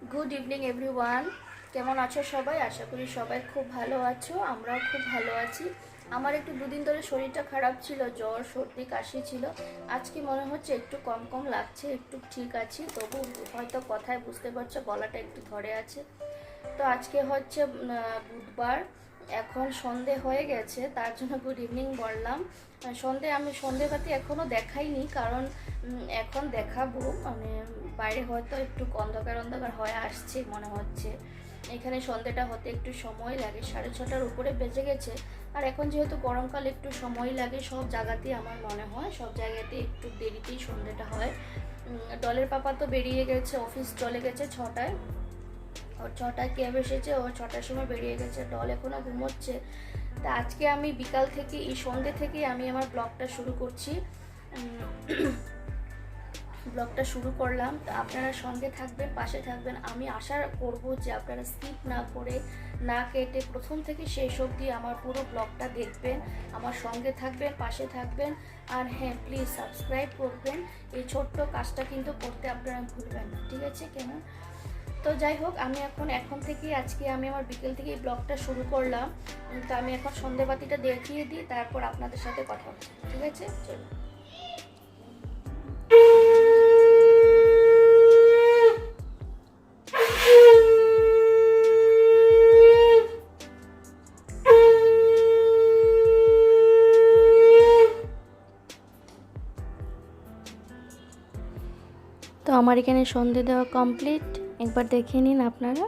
Good evening everyone. কেমন আছো সবাই? আশা করি সবাই খুব ভালো আছো, আমরাও খুব ভালো আছি। আমার একটু দুদিন ধরে শরীরটা খারাপ ছিল, জ্বর সর্দি কাশি ছিল। আজকে মনে হচ্ছে একটু কম কম লাগছে, একটু ঠিক আছি, তবু হয়তো কথায় বুঝতে পারছো গলাটা একটু ধরে আছে। তো আজকে হচ্ছে বুধবার, এখন সন্ধে হয়ে গেছে, তার জন্য গুড ইভিনিং বললাম। আমি সন্ধেবাতি এখনও দেখাইনি, কারণ এখন দেখাবো, মানে বাইরে হয়তো একটু অন্ধকার অন্ধকার হয়ে আসছে মনে হচ্ছে। এখানে সন্ধেটা হতে একটু সময় লাগে, 6:30টার উপরে বেজে গেছে। আর এখন যেহেতু গরমকাল একটু সময় লাগে, সব জায়গাতেই আমার মনে হয় সব জায়গাতে একটু দেরিতেই সন্ধেটা হয়। ডলের পাপা তো বেরিয়ে গেছে, অফিস চলে গেছে 6টায়। ওর 6টায় ক্যাব এসেছে, ও 6টার সময় বেরিয়ে গেছে। ডল এখনও ঘুমোচ্ছে। তা আজকে আমি বিকাল থেকে, এই সন্ধ্যে থেকেই আমি আমার ব্লগটা শুরু করছি। ব্লগটা শুরু করলাম, তো আপনারা সঙ্গে থাকবেন, পাশে থাকবেন। আমি আশা করব যে আপনারা স্কিপ না করে, না কেটে প্রথম থেকে শেষ অবধি আমার পুরো ব্লগটা দেখবেন, আমার সঙ্গে থাকবেন, পাশে থাকবেন। আর হ্যাঁ, প্লিজ সাবস্ক্রাইব করবেন। এই ছোট্ট কাজটা কিন্তু করতে আপনারা ভুলবেন না, ঠিক আছে? কেমন? তো যাই হোক, আমি এখন থেকেই আজকে আমি আমার বিকেল থেকে এই ব্লগটা শুরু করলাম। তো আমি এখন সন্ধেবাতিটা দেখিয়ে দিই, তারপর আপনাদের সাথে কথা হচ্ছে, ঠিক আছে? চলো। তো আমার এখানে সন্ধে দেওয়া কমপ্লিট, একবার দেখে নিন আপনারা।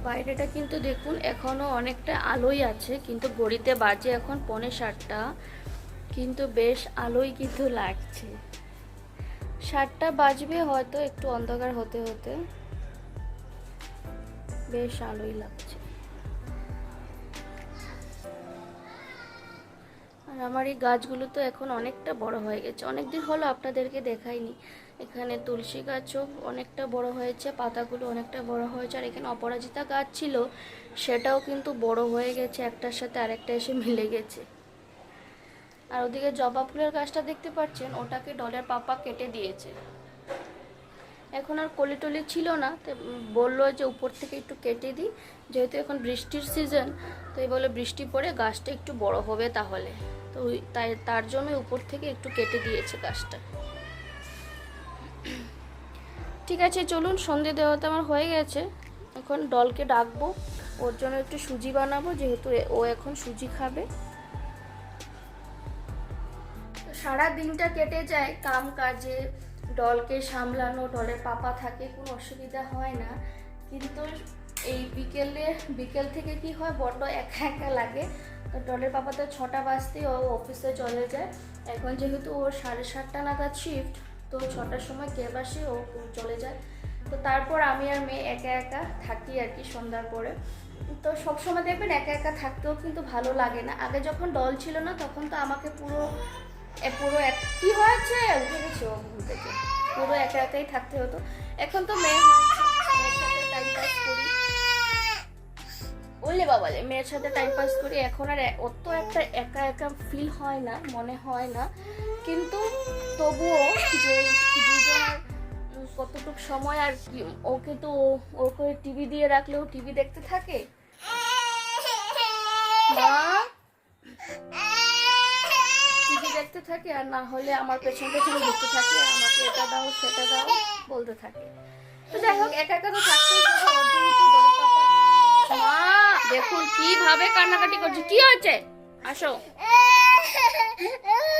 বাইরেটা কিন্তু দেখুন এখনও অনেকটা আলোই আছে, কিন্তু ঘড়িতে বাজে এখন 7:45, কিন্তু বেশ আলোই কিন্তু লাগছে। 7টা বাজবে হয়তো, একটু অন্ধকার হতে হতে বেশ আলোই লাগছে। আর আমার এই গাছগুলো তো এখন অনেকটা বড় হয়ে গেছে, অনেকদিন হলো আপনাদেরকে দেখাইনি। এখানে তুলসী গাছও অনেকটা বড় হয়েছে, পাতাগুলো অনেকটা বড় হয়েছে। আর এখানে অপরাজিতা গাছ ছিল, সেটাও কিন্তু বড় হয়ে গেছে, একটার সাথে আরেকটা এসে মিলে গেছে। আর ওদিকে জবা ফুলের গাছটা দেখতে পাচ্ছেন, ওটাকে ডলের পাপা কেটে দিয়েছে। এখন আর কলি টলি ছিল না, তো বললো যে উপর থেকে একটু কেটে দিই, যেহেতু এখন বৃষ্টির সিজন। তো এই বলে বৃষ্টি পড়ে গাছটা একটু বড় হবে তাহলে, তো তার জন্য উপর থেকে একটু কেটে দিয়েছে গাছটা। ঠিক আছে, চলুন, সন্ধে দেওয়া তো আমার হয়ে গেছে। এখন ডলকে ডাকবো, ওর জন্য একটু সুজি বানাবো, যেহেতু ও এখন সুজি খাবে। সারা দিনটা কেটে যায় কাম কাজে, ডলকে সামলানো, ডলের পাপা থাকে, কোনো অসুবিধা হয় না। কিন্তু এই বিকেল থেকে কি হয়, বড্ড একা একা লাগে। তো ডলের পাপা তো 6টা বাজতেই ও অফিসে চলে যায়। এখন যেহেতু ওর 7:30 নাগাদ শিফট, তো 6টার সময় ক্যাব আসে, ও চলে যায়। তো তারপর আমি আর মেয়ে একা একা থাকি আর কি সন্ধ্যার পরে। তো সবসময় দেখবেন একা একা থাকতেও কিন্তু ভালো লাগে না। আগে যখন ডল ছিল না, তখন তো আমাকে পুরো কি হয়েছে, উঠে গেছে ও ঘুম থেকে, পুরো একা একাই থাকতে হতো। এখন তো মেয়ে হয়েছে, মেয়ের সাথে টাইম পাস করি, বললে বাবালে, মেয়ের সাথে টাইম পাস করি। এখন আর অত একটা একা একা ফিল হয় না, মনে হয় না। কিন্তু তবুও যে দুজনের কতটুকু সময় আর কি, ওকে তো ওকে টিভি দিয়ে রাখলেও টিভি দেখতে থাকে। মা টিভি দেখতে থাকে, আর না হলে আমার পেছন পেছনে ঘুরতে থাকে, আমাকে এটা দাও সেটা দাও বলতে থাকে। তো যাই হোক, একা একা তো থাকতেই হবে, ওর জন্য তো ডলের পাপা। মা দেখুন কিভাবে কান্নাকাটি করছে, কি হয়েছে? আসো।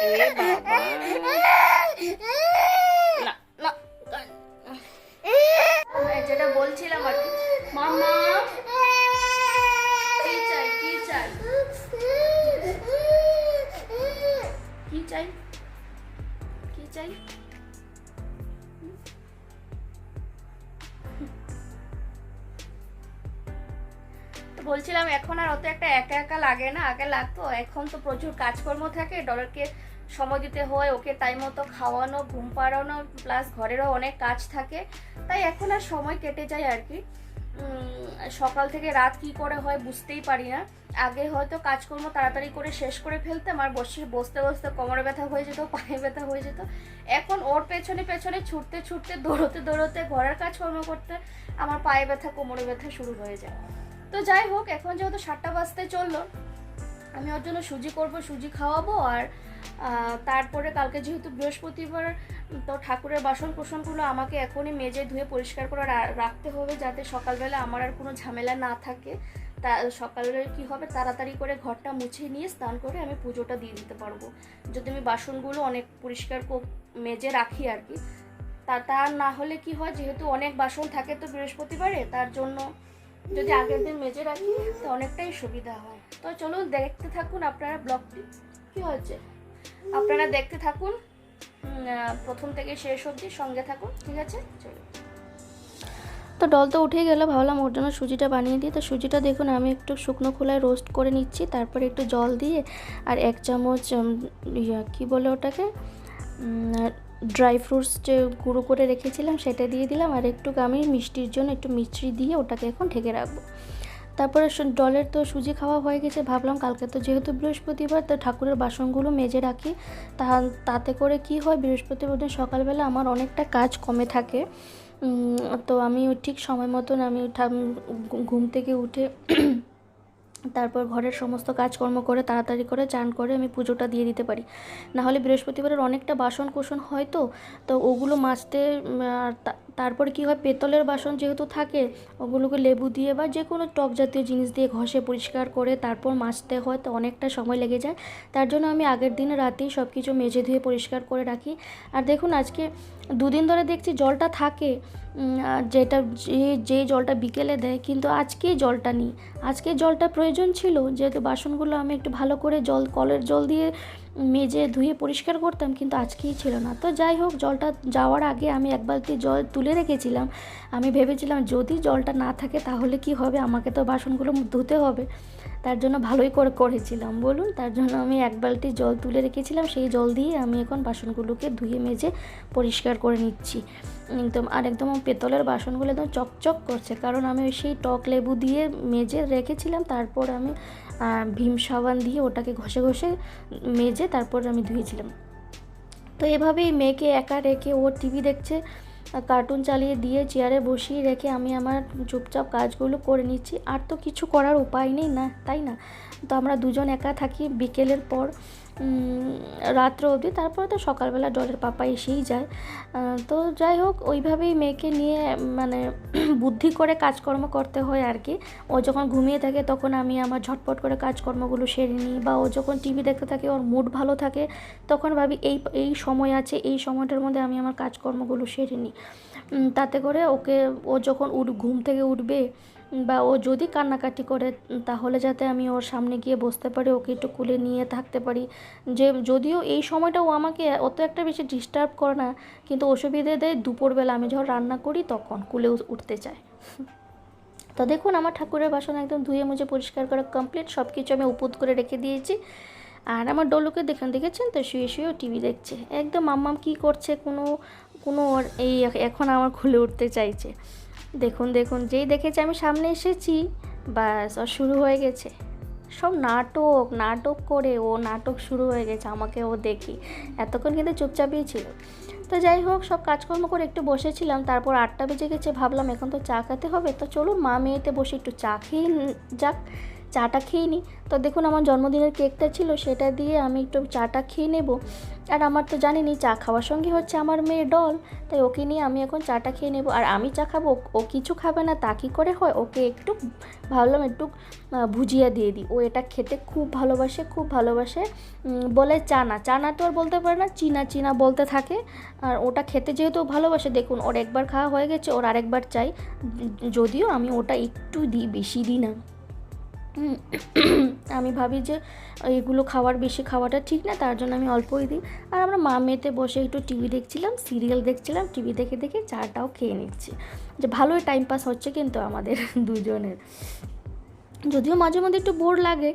এ বাবা, না না, যেটা বলছিলাম আর কি। মাম্মা কি চাই, কি চাই, কি চাই, কি চাই? বলছিলাম এখন আর অত একটা একা একা লাগে না, আগে লাগতো। এখন তো প্রচুর কাজকর্ম থাকে, ডলারকে সময় দিতে হয়, ওকে টাইম মতো খাওয়ানো, ঘুম পাড়ানো, প্লাস ঘরেরও অনেক কাজ থাকে, তাই এখন আর সময় কেটে যায় আর কি। সকাল থেকে রাত কি করে হয় বুঝতেই পারি না। আগে হয়তো কাজকর্ম তাড়াতাড়ি করে শেষ করে ফেলতাম, আর বসতে বসতে কোমরে ব্যথা হয়ে যেত, পায়ে ব্যথা হয়ে যেত। এখন ওর পেছনে পেছনে ছুটতে ছুটতে দৌড়তে দৌড়তে ঘরের কাজকর্ম করতে আমার পায়ে ব্যথা কোমরে ব্যথা শুরু হয়ে যায়। তো যাই হোক, এখন যেহেতু 7টা বাজতে চললো, আমি ওর জন্য সুজি করব, সুজি খাওয়াবো। আর তারপরে কালকে যেহেতু বৃহস্পতিবার, তো ঠাকুরের বাসন কোসনগুলো আমাকে এখনই মেজে ধুয়ে পরিষ্কার করে রাখতে হবে, যাতে সকালবেলা আমার আর কোনো ঝামেলা না থাকে। তা সকালে কি হবে, তাড়াতাড়ি করে ঘরটা মুছে নিয়ে স্নান করে আমি পুজোটা দিয়ে দিতে পারবো, যদি আমি বাসনগুলো অনেক পরিষ্কার মেজে রাখি আর কি। তা না হলে কি হয়, যেহেতু অনেক বাসন থাকে তো বৃহস্পতিবারে, তার জন্য যদি আগের দিন মেজে রাখি তো অনেকটাই সুবিধা হয়। তো চলুন দেখতে থাকুন আপনারা ব্লগটি, কি হচ্ছে আপনারা দেখতে থাকুন প্রথম থেকে শেষ অবধি, সঙ্গে থাকুন, ঠিক আছে? চলুন। তো ডল তো উঠেই গেল, ভাবলাম ওর জন্য সুজিটা বানিয়ে দিই। তো সুজিটা দেখুন আমি একটু শুকনো খোলায় রোস্ট করে নিচ্ছি, তারপরে একটু জল দিয়ে আর 1 চামচ কি বলে ওটাকে, ড্রাই ফ্রুটস যে গুঁড়ো করে রেখেছিলাম সেটা দিয়ে দিলাম, আর একটু আমি মিষ্টির জন্য একটু মিষ্টি দিয়ে ওটাকে এখন ঢেকে রাখবো। তারপরে ডলের তো সুজি খাওয়া হয়ে গেছে, ভাবলাম কালকে তো যেহেতু বৃহস্পতিবার, তো ঠাকুরের বাসনগুলো মেজে রাখি। তাতে করে কি হয়, বৃহস্পতিবার দিন সকালবেলা আমার অনেকটা কাজ কমে থাকে। তো আমি ঠিক সময় মতন আমি ঘুম থেকে উঠে তারপর ঘরের সমস্ত কাজকর্ম করে তাড়াতাড়ি করে চান করে আমি পুজোটা দিয়ে দিতে পারি। নাহলে বৃহস্পতিবারের অনেকটা বাসন কোসন হয়, তো ওগুলো মাজতে, তারপরে কি হয়, পেতলের বাসন যেহেতু থাকে ওগুলোকে লেবু দিয়ে বা যে কোনো টক জাতীয় জিনিস দিয়ে ঘষে পরিষ্কার করে তারপর মাজতে হয়, তো অনেকটা সময় লেগে যায়। তার জন্য আমি আগের দিন রাতেই সব কিছু মেজে ধুয়ে পরিষ্কার করে রাখি। আর দেখুন আজকে 2 দিন ধরে দেখছি জলটা থাকে, যে জলটা বিকেলে দেয়, কিন্তু আজকেই জলটা নিই। আজকে জলটা প্রয়োজন ছিল, যেহেতু বাসনগুলো আমি একটু ভালো করে কলের জল দিয়ে মেজে ধুয়ে পরিষ্কার করতাম, কিন্তু আজকেই ছিল না। তো যাই হোক, জলটা যাওয়ার আগে আমি 1 বালতি জল তুলে রেখেছিলাম। আমি ভেবেছিলাম যদি জলটা না থাকে তাহলে কি হবে, আমাকে তো বাসনগুলো ধুতে হবে, তার জন্য ভালোই করেছিলাম বলুন। তার জন্য আমি 1 বালতি জল তুলে রেখেছিলাম, সেই জল দিয়ে আমি এখন বাসনগুলোকে ধুয়ে মেজে পরিষ্কার করে নিচ্ছি একদম পেতলের বাসনগুলো একদম চকচক করছে, কারণ আমি সেই টক লেবু দিয়ে মেজে রেখেছিলাম, তারপর আমি ভীম সাবান দিয়ে ওটাকে ঘষে ঘষে মেজে তারপর আমি ধুয়েছিলাম। তো এভাবেই মেয়েকে একা রেখে ও টিভি দেখছে, কার্টুন চালিয়ে দিয়ে চেয়ারে বসিয়ে রেখে আমি আমার চুপচাপ কাজগুলো করে নিচ্ছি। আর তো কিছু করার উপায় নেই না, তাই না? তো আমরা দুজন একা থাকি বিকেলের পর রাত্র অবধি, তারপরে তো সকালবেলা ডলের পাপা এসেই যায়। তো যাই হোক, ওইভাবেই মেয়েকে নিয়ে মানে বুদ্ধি করে কাজকর্ম করতে হয় আর কি। ও যখন ঘুমিয়ে থাকে তখন আমি আমার ঝটপট করে কাজকর্মগুলো সেরে নিই, বা ও যখন টিভি দেখতে থাকে, ওর মুড ভালো থাকে, তখন ভাবি এই সময় আছে, এই সময়টার মধ্যে আমি আমার কাজকর্মগুলো সেরে নিই। তাতে করে ও যখন ঘুম থেকে উঠবে বা ও যদি কান্নাকাটি করে, তাহলে যাতে আমি ওর সামনে গিয়ে বসতে পারি, ওকে একটু কুলে নিয়ে থাকতে পারি। যদিও এই সময়টা ও আমাকে অত একটা বেশি ডিস্টার্ব করে না, কিন্তু অসুবিধে দেয় দুপুরবেলা আমি যখন রান্না করি তখন কুলে উঠতে চায়। তো দেখুন আমার ঠাকুরের বাসন একদম ধুয়ে মুছে পরিষ্কার করা কমপ্লিট, সব কিছু আমি উপুত করে রেখে দিয়েছি। আর আমার ডলুকে দেখেছেন তো, শুয়ে শুয়েও টিভি দেখছে একদম। মাম্মাম কী করছে, কোনো এখন আমার খুলে উঠতে চাইছে। দেখুন যেই দেখেছে আমি সামনে এসেছি, ব্যাস ওর শুরু হয়ে গেছে সব নাটক করে, ও নাটক শুরু হয়ে গেছে আমাকে ও দেখি। এতক্ষণ কিন্তু চুপচাপই ছিল। তো যাই হোক, সব কাজকর্ম করে একটু বসেছিলাম, তারপর 8টা বেজে গেছে, ভাবলাম এখন তো চা খেতে হবে, তো চলুন মা মেয়েতে বসে একটু চা খেয়ে যাক, চাটা খেয়ে নিই। তো দেখুন আমার জন্মদিনের কেকটা ছিল, সেটা দিয়ে আমি একটু চাটা খেয়ে নেব। আর আমার তো জানেনই চা খাওয়ার সঙ্গে হচ্ছে আমার মেয়ে ডল, তাই ওকে নিয়ে আমি এখন চাটা খেয়ে নেব। আর আমি চা খাবো, ও কিছু খাবে না, তা কী করে হয়? ওকে একটু ভাবলাম একটু ভুজিয়া দিয়ে দিই, ও এটা খেতে খুব ভালোবাসে। বলে চানা তো আর বলতে পারে না, চীনা বলতে থাকে। আর ওটা খেতে যেহেতু ভালোবাসে, দেখুন ওর একবার খাওয়া হয়ে গেছে, ওর আরেকবার চাই, যদিও আমি ওটা একটু দিই, বেশি দিই না। আমি ভাবি যে এগুলো বেশি খাওয়াটা ঠিক না, তার জন্য আমি অল্পই দিই। আর আমরা মা মেয়েতে বসে একটু টিভি দেখছিলাম, সিরিয়াল দেখছিলাম, টিভি দেখে দেখে চাটাও খেয়ে নিচ্ছি, যে ভালোই টাইম পাস হচ্ছে কিন্তু আমাদের দুজনের। যদিও মাঝে মধ্যে একটু বোর লাগে,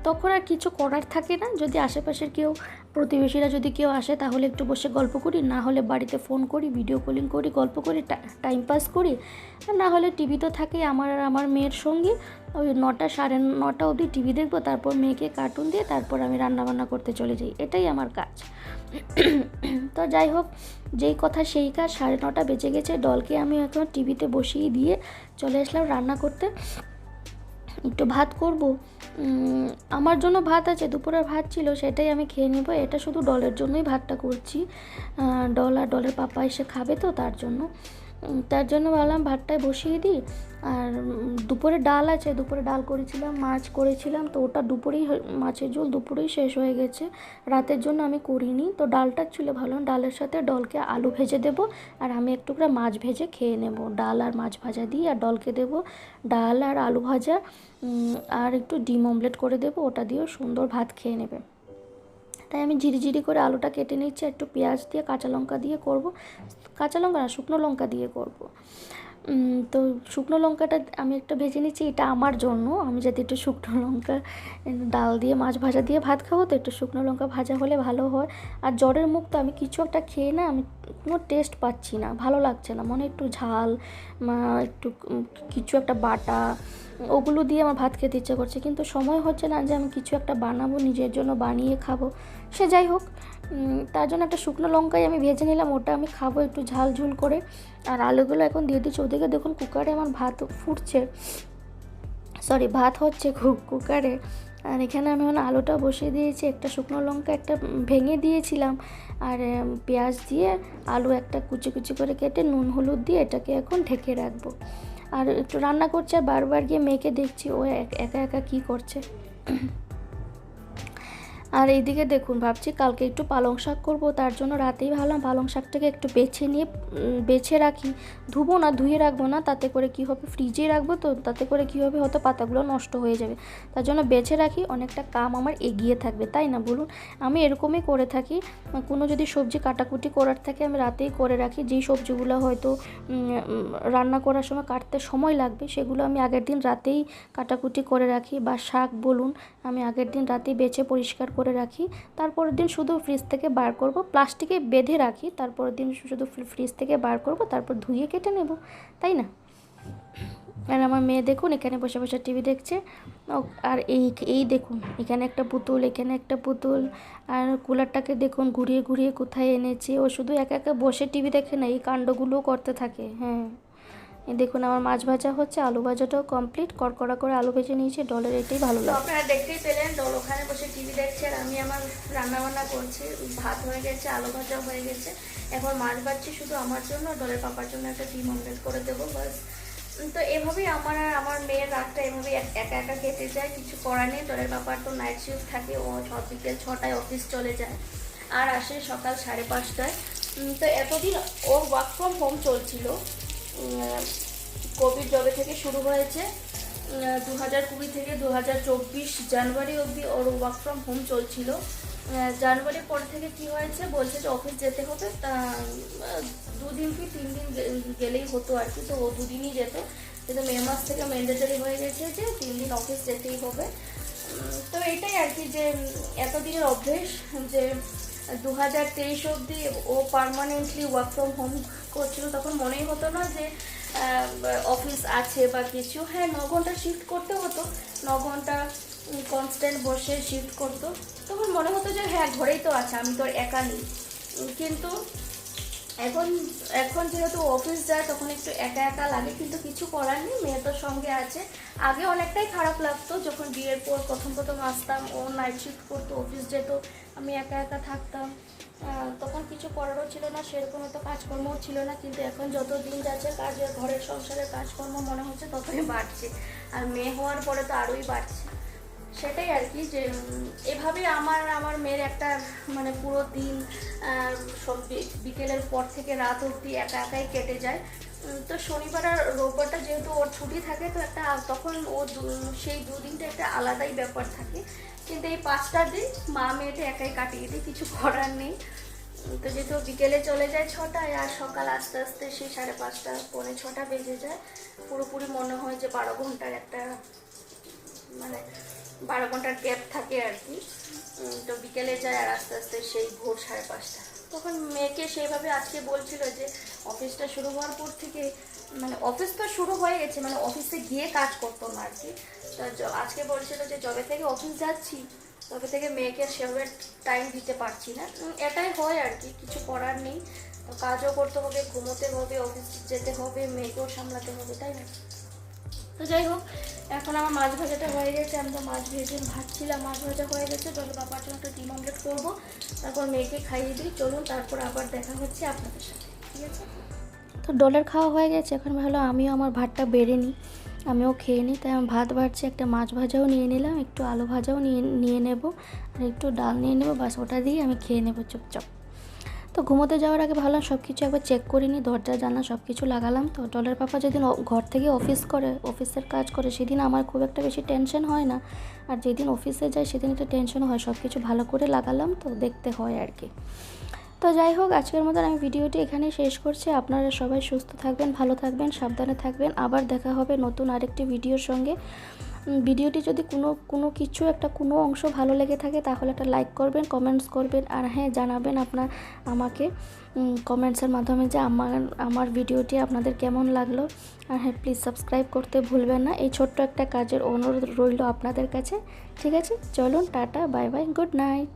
তখন আর কিছু করার থাকে না। যদি আশেপাশের কেউ প্রতিবেশীরা যদি কেউ আসে তাহলে একটু বসে গল্প করি, না হলে বাড়িতে ফোন করি, ভিডিও কলিং করি, গল্প করি, টাইম পাস করি। আর না হলে টিভি তো থাকেই আমার আর আমার মেয়ের সঙ্গে। ওই 9টা 9:30 অবধি টিভি দেখবো, তারপর মেয়েকে কার্টুন দিয়ে তারপর আমি রান্নাবান্না করতে চলে যাই। এটাই আমার কাজ। তো যাই হোক, যেই কথা সেই কাজ। 9:30 বেজে গেছে। ডলকে আমি এখন টিভিতে বসিয়ে দিয়ে চলে আসলাম রান্না করতে। একটু ভাত করব। আমার জন্য ভাত আছে, দুপুরের ভাত ছিল, সেটাই আমি খেয়ে নেব। এটা শুধু ডলের জন্যই ভাতটা করছি। ডল আর ডলের পাপা এসে খাবে তো তার জন্য ভাবলাম ভাতটাই বসিয়ে দিই। আর দুপুরে ডাল আছে, দুপুরে ডাল করেছিলাম, মাছ করেছিলাম, তো ওটা দুপুরেই মাছের ঝোল দুপুরেই শেষ হয়ে গেছে। রাতের জন্য আমি করিনি, তো ডালটা ছিল ভালো। ডালের সাথে ডলকে আলু ভেজে দেব, আর আমি একটু করে মাছ ভেজে খেয়ে নেব। ডাল আর মাছ ভাজা দিই, আর ডলকে দেব ডাল আর আলু ভাজা, আর একটু ডিম অমলেট করে দেবো, ওটা দিয়েও সুন্দর ভাত খেয়ে নেবে। তাই আমি ঝিরিঝিরি করে আলুটা কেটে নিচ্ছি, একটু পেঁয়াজ দিয়ে কাঁচা লঙ্কা দিয়ে করব। কাঁচা লঙ্কা না, শুকনো লঙ্কা দিয়ে করব। তো শুকনো লঙ্কাটা আমি একটা ভেজে নিচ্ছি, এটা আমার জন্য। আমি যাতে একটু শুকনো লঙ্কা, ডাল দিয়ে মাছ ভাজা দিয়ে ভাত খাবো, তো একটু শুকনো লঙ্কা ভাজা হলে ভালো হয়। আর জ্বরের মুখ তো, আমি কিছু একটা খেয়ে না আমি কোনো টেস্ট পাচ্ছি না, ভালো লাগছে না, মনে একটু ঝাল, একটু কিছু একটা বাটা, ওগুলো দিয়ে আমার ভাত খেতে ইচ্ছা করছে, কিন্তু সময় হচ্ছে না যে আমি কিছু একটা বানাবো, নিজের জন্য বানিয়ে খাবো। সে যাই হোক, তার জন্য একটা শুকনো লঙ্কাই আমি ভেজে নিলাম, ওটা আমি খাবো একটু ঝাল ঝুল করে। আর আলুগুলো এখন দিয়ে দিচ্ছি। ওদিকে দেখুন কুকারে আমার ভাত ফুটছে, সরি ভাত হচ্ছে কুকারে। আর এখানে আমি এখন আলুটা বসিয়ে দিয়েছি, একটা শুকনো লঙ্কা একটা ভেঙে দিয়েছিলাম, আর পেঁয়াজ দিয়ে আলু একটা কুচি কুচি করে কেটে নুন হলুদ দিয়ে এটাকে এখন ঢেকে রাখবো। আর একটু রান্না করছে, আর বারবার গিয়ে মেয়েকে দেখছি ও একা একা কী করছে। আর এইদিকে দেখুন, ভাবছি কালকে একটু পালং শাক করবো, তার জন্য রাতেই ভাবলাম পালং শাকটাকে একটু বেছে রাখি। ধুবো না, ধুয়ে রাখবো না, তাতে করে কি হবে, ফ্রিজেই রাখবো, তো তাতে করে কি হবে, হয়তো পাতাগুলো নষ্ট হয়ে যাবে। তার জন্য বেছে রাখি, অনেকটা কাম আমার এগিয়ে থাকবে, তাই না বলুন? আমি এরকমই করে থাকি। কোনো যদি সবজি কাটাকুটি করার থাকে আমি রাতেই করে রাখি। যেই সবজিগুলো হয়তো রান্না করার সময় কাটতে সময় লাগবে, সেগুলো আমি আগের দিন রাতেই কাটাকুটি করে রাখি। বা শাক বলুন, আমি আগের দিন রাতেই বেছে পরিষ্কার করে রাখি, তারপরের দিন শুধু ফ্রিজ থেকে বার করব, প্লাস্টিকে বেঁধে রাখি, তারপরের দিন শুধু ফ্রিজ থেকে বার করব, তারপর ধুয়ে কেটে নেব, তাই না? আর আমার মেয়ে দেখুন এখানে বসে বসে টিভি দেখছে। আর এই দেখুন, এখানে একটা পুতুল, এখানে একটা পুতুল, আর কুলারটাকে দেখুন ঘুরিয়ে ঘুরিয়ে কোথায় এনেছে। ও শুধু একা একা বসে টিভি দেখে না, এই কাণ্ডগুলোও করতে থাকে। হ্যাঁ, এই দেখুন আমার মাছ ভাজা হচ্ছে, আলু ভাজাটাও কমপ্লিট, কড়কড়া করে আলু ভেজে নিয়েছি। ডলের এটাই ভালো লাগে। আপনারা দেখতেই পেলেন, ডল ওখানে বসে টিভি দেখছে, আর আমি আমার রান্নাবান্না করছি। ভাত হয়ে গেছে, আলু ভাজা হয়ে গেছে, এখন মাছ ভাজছি শুধু আমার জন্য, ডলের পাপার জন্য একটা ডিম অমলেট করে দেবো, বাস। তো এভাবেই আমার আর আমার মেয়ের রাতটা এভাবেই একা একা কেটে যায়, কিছু করার নেই। ডলের পাপার তো নাইট শিফট থাকে, ও বিকেল 6টায় অফিস চলে যায়, আর আসে সকাল 5:30টায়। তো এতদিন ওর ওয়ার্ক ফ্রম হোম চলছিল। কোভিড জবে থেকে শুরু হয়েছে, 2020 থেকে 2024 জানুয়ারি অবধি ওর ওয়ার্ক ফ্রম হোম চলছিল। জানুয়ারির পর থেকে কি হয়েছে, বলছে যে অফিস যেতে হবে, তা 2 দিন কি 3 দিন গেলেই হতো আর কি। তো ও 2 দিনই যেত, কিন্তু মে মাস থেকে ম্যান্ডেটরি হয়ে গেছে যে 3 দিন অফিস যেতেই হবে। তো এটাই আর কি, যে এতদিনের অভ্যেস, যে 2023 অবধি ও পার্মানেন্টলি ওয়ার্ক ফ্রম হোম করছিল। তখন মনেই হতো না যে অফিস আছে বা কিছু। হ্যাঁ, 9 ঘন্টা শিফট করতে হতো, 9 ঘন্টা কনস্ট্যান্ট বসে শিফট করতো, তখন মনে হতো যে হ্যাঁ ঘরেই তো আছে, আমি তো একা নেই। কিন্তু এখন এখন যেহেতু অফিস যায়, তখন একটু একা একা লাগে, কিন্তু কিছু করার নেই, মেয়ে তো সঙ্গে আছে। আগে অনেকটাই খারাপ লাগতো, যখন বিয়ের পর প্রথম প্রথম আসতাম, ও নাইট শিফট করতো, অফিস যেত, আমি একা একা থাকতাম, তখন কিছু করারও ছিল না, সেরকম তো কাজকর্মও ছিল না। কিন্তু এখন যত দিন যাচ্ছে, কাজের ঘরের সংসারের কাজকর্ম মনে হচ্ছে ততই বাড়ছে, আর মেয়ে হওয়ার পরে তো আরোই বাড়ছে। সেটাই আর কি, যে এভাবে আমার মেয়ের একটা মানে পুরো দিন, সব বিকেলের পর থেকে রাত অবধি একা একাই কেটে যায়। তো শনিবার আর রোববারটা যেহেতু ওর ছুটি থাকে, তো একটা তখন ও সেই 2 দিনটা একটা আলাদাই ব্যাপার থাকে। কিন্তু এই 5টা দিন মা মেয়েটা একাই কাটিয়ে দিই, কিছু করার নেই। তো যেহেতু বিকেলে চলে যায় 6টায়, আর সকাল আস্তে আস্তে সেই 5:30 পৌনে 6টা বেজে যায়, পুরোপুরি মনে হয় যে 12 ঘন্টার একটা মানে 12 ঘন্টার গ্যাপ থাকে আর কি। তো বিকেলে যায় আর আস্তে আস্তে সেই ভোর 5:30। তখন মেয়েকে সেইভাবে আজকে বলছিল যে অফিসটা শুরু হওয়ার পর থেকে, মানে অফিস তো শুরু হয়ে গেছে, মানে অফিসে গিয়ে কাজ করতো না আর কি। তো আজকে বলছিল যে যবে থেকে অফিস যাচ্ছি তবে থেকে মেয়েকে সেভাবে টাইম দিতে পারছি না। এটাই হয় আর কি, কিছু করার নেই। তো কাজও করতে হবে, ঘুমোতে হবে, অফিস যেতে হবে, মেয়েকেও সামলাতে হবে, তাই না? তো যাই হোক, এখন আমার মাছ ভাজাটা হয়ে গেছে। আমি তো মাছ ভেজে ভাজছিলাম, মাছ ভাজা হয়ে গেছে। ডলের বাবার জন্য একটা ডিম অমলেট করবো, তারপর মেয়েকে খাইয়ে দিই। চলুন তারপর আবার দেখা হচ্ছে আপনাদের সাথে, ঠিক আছে? তো ডলের খাওয়া হয়ে গেছে, এখন ভালো আমিও আমার ভাতটা বেড়ে নিই, আমিও খেয়ে নিই। তাই আমি ভাত বাড়ছি, একটা মাছ ভাজাও নিয়ে নিলাম, একটু আলু ভাজাও নিয়ে নেব, আর একটু ডাল নিয়ে নেবো, বাস ওটা দিয়ে আমি খেয়ে নেবো চুপচাপ। তো ঘুমোতে যাওয়ার আগে ভাবলাম সব কিছু একবার চেক করে নিই, দরজা জানলা সব কিছু লাগালাম। তো ডলের পাপা যেদিন ঘর থেকে অফিসের কাজ করে সেদিন আমার খুব একটা বেশি টেনশন হয় না, আর যেদিন অফিসে যায় সেদিন একটা টেনশন হয়। সব কিছু ভালো করে লাগালাম, তো দেখতে হয় আর কি। তো যাই হোক, আজকের মতন আমি ভিডিওটি এখানেই শেষ করছি। আপনারা সবাই সুস্থ থাকবেন, ভালো থাকবেন, সাবধানে থাকবেন। আবার দেখা হবে নতুন আরেকটি ভিডিওর সঙ্গে। ভিডিওটি যদি কোনো অংশ ভালো লেগে থাকে তাহলে একটা লাইক করবেন, কমেন্টস করবেন, আর হ্যাঁ জানাবেন আমাকে কমেন্টসের মাধ্যমে যে আমার ভিডিওটি আপনাদের কেমন লাগলো। আর হ্যাঁ, প্লিজ সাবস্ক্রাইব করতে ভুলবেন না। এই ছোট্ট একটা কাজের অনুরোধ রইল আপনাদের কাছে, ঠিক আছে? চলুন, tata, bye bye, good night.